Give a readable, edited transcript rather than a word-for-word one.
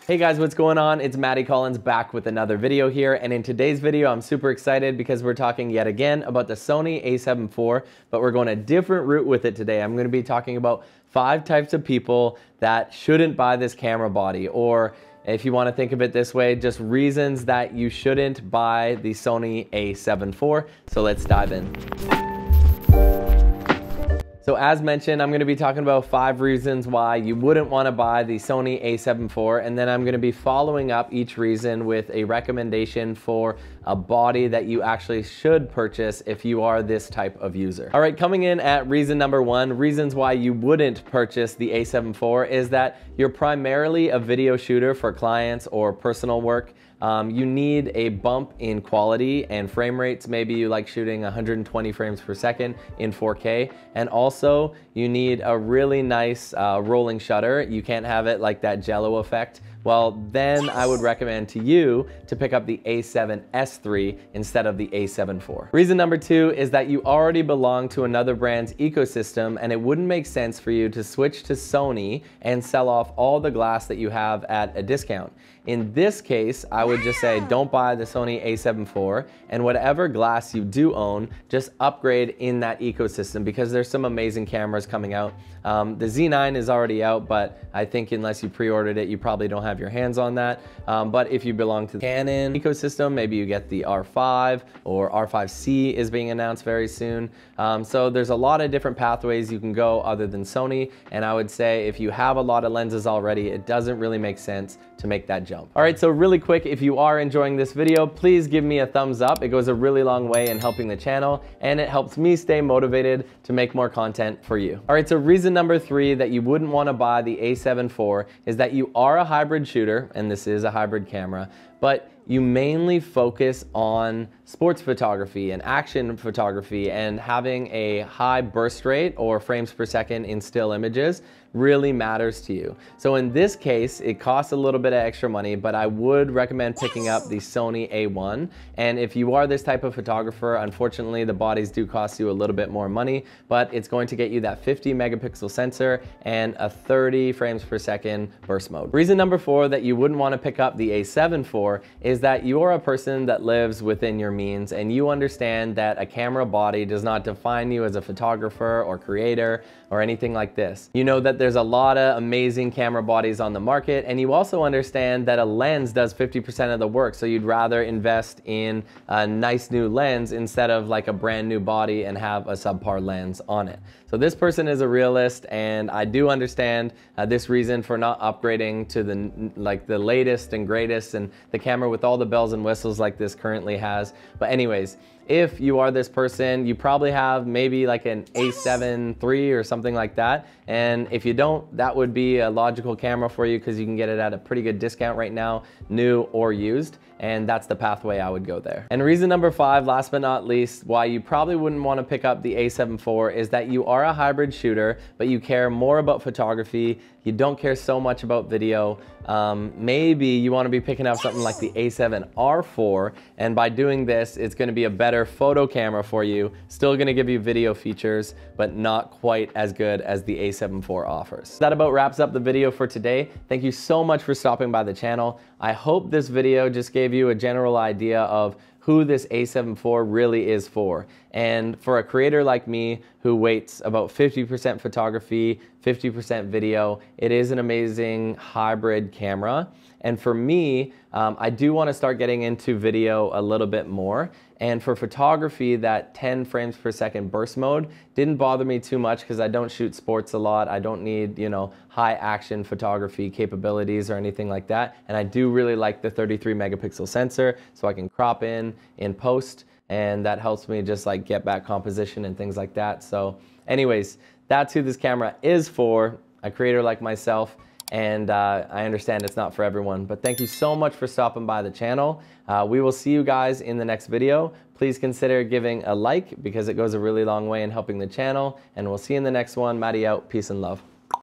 Hey guys, what's going on? It's Matty Collins back with another video here, and in today's video I'm super excited because we're talking yet again about the Sony A7 IV, but we're going a different route with it today. I'm going to be talking about 5 types of people that shouldn't buy this camera body, or if you want to think of it this way, just reasons that you shouldn't buy the Sony A7 IV. So let's dive in. So as mentioned, I'm going to be talking about 5 reasons why you wouldn't want to buy the Sony A7 IV, and then I'm going to be following up each reason with a recommendation for a body that you actually should purchase if you are this type of user. All right, coming in at reason number 1, reasons why you wouldn't purchase the A7 IV is that you're primarily a video shooter for clients or personal work. You need a bump in quality and frame rates. Maybe you like shooting 120 frames per second in 4K. And also you need a really nice rolling shutter. You can't have it like that jello effect. Well, then I would recommend to you to pick up the A7S III instead of the A7 IV. Reason number 2 is that you already belong to another brand's ecosystem, and it wouldn't make sense for you to switch to Sony and sell off all the glass that you have at a discount. In this case, I would just say don't buy the Sony A7 IV, and whatever glass you do own, just upgrade in that ecosystem because there's some amazing cameras coming out. The Z9 is already out, but I think unless you pre-ordered it, you probably don't have your hands on that. But if you belong to the Canon ecosystem, maybe you get the R5 or R5C is being announced very soon. So there's a lot of different pathways you can go other than Sony, and I would say if you have a lot of lenses already, it doesn't really make sense to make that jump. All right, so really quick, if you are enjoying this video, please give me a thumbs up. It goes a really long way in helping the channel, and it helps me stay motivated to make more content for you. All right, so reason number 3 that you wouldn't want to buy the A7 IV is that you are a hybrid shooter, and this is a hybrid camera, but you mainly focus on sports photography and action photography, and having a high burst rate or frames per second in still images really matters to you. So in this case, it costs a little bit of extra money, but I would recommend picking up the Sony A1. And if you are this type of photographer, unfortunately, the bodies do cost you a little bit more money, but it's going to get you that 50 megapixel sensor and a 30 frames per second burst mode. Reason number 4 that you wouldn't want to pick up the A7 IV is that you're a person that lives within your means, and you understand that a camera body does not define you as a photographer or creator or anything like this. You know that there's a lot of amazing camera bodies on the market, and you also understand that a lens does 50% of the work, so you'd rather invest in a nice new lens instead of like a brand new body and have a subpar lens on it. So this person is a realist, and I do understand this reason for not upgrading to the latest and greatest and the camera with all the bells and whistles like this currently has. But anyways, if you are this person, you probably have maybe like an A7 III or something like that. And if you don't, that would be a logical camera for you because you can get it at a pretty good discount right now, new or used. And that's the pathway I would go there. And reason number 5, last but not least, why you probably wouldn't want to pick up the A7 IV is that you are a hybrid shooter, but you care more about photography. You don't care so much about video. Maybe you want to be picking up something like the A7R IV, and by doing this, it's going to be a better photo camera for you, still going to give you video features, but not quite as good as the A7 IV offers. That about wraps up the video for today. Thank you so much for stopping by the channel. I hope this video just gave you a general idea of who this A7 IV really is for. And for a creator like me who weights about 50% photography, 50% video, it is an amazing hybrid camera. And for me, I do want to start getting into video a little bit more. And for photography, that 10 frames per second burst mode didn't bother me too much because I don't shoot sports a lot. I don't need, you know, high action photography capabilities or anything like that. And I do really like the 33 megapixel sensor, so I can crop in post, and that helps me just like get back composition and things like that. So anyways, that's who this camera is for, a creator like myself. And I understand it's not for everyone, but thank you so much for stopping by the channel. We will see you guys in the next video. Please consider giving a like because it goes a really long way in helping the channel, and we'll see you in the next one. Matty out. Peace and love.